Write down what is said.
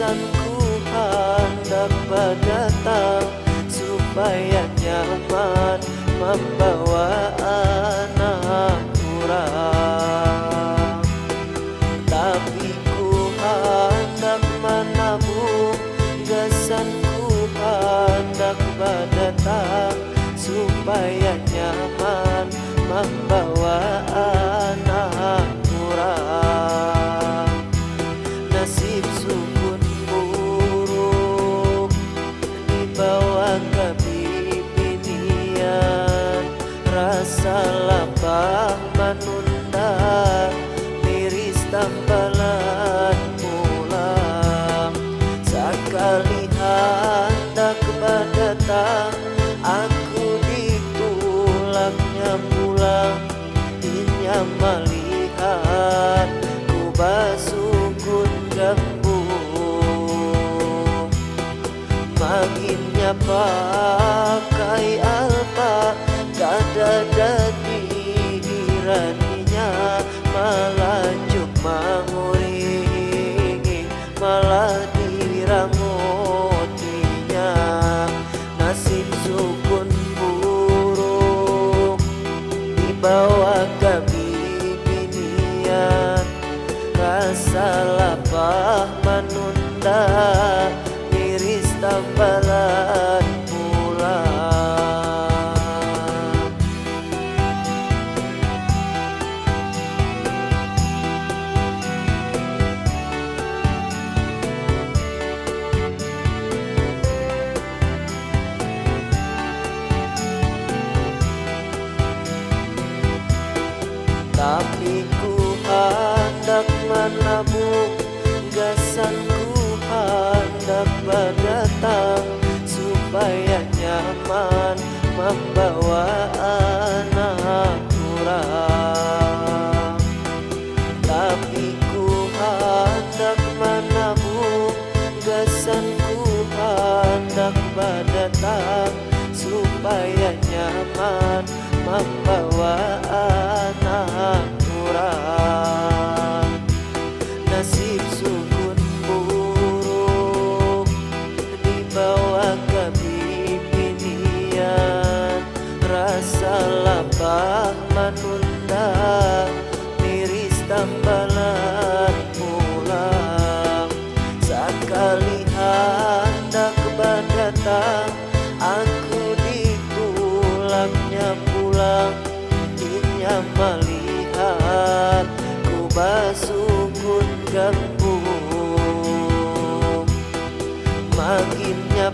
Gasanku hendak berdatang supaya nyaman membawa anak kurang. Tapi ku hendak menabung, gasanku hendak berdatang supaya nyaman membawa anak kurang. Nasib sukun buruk dibawa ke bibinian, rasa lapar menunda, miris tambalan pulang. Sekali hendak berdatang, aku ditolaknya pulang. Inya melihat ku basukun gembung, makinnya pakai alpa, dada dadi iraninya, malah cuma nguringi, malah dirangutinya. Nasib sukun buruk dibawa ke bibinian, rasa lapar menunda, miris tambalan pulang. Tapi ku hendak menabung, gasanku hendak berdatang supaya nyaman membawa anak kurang. Tapi ku hendak menabung, gasanku hendak berdatang supaya nyaman membawa anak kurang. Nasib sukun buruk dibawa ke bibinian, rasa lapar menunda, miris tambalan pulang. Sekali hendak berdatang, aku ditolaknya pulang. Inya melihat ku basukun gembung, makinnya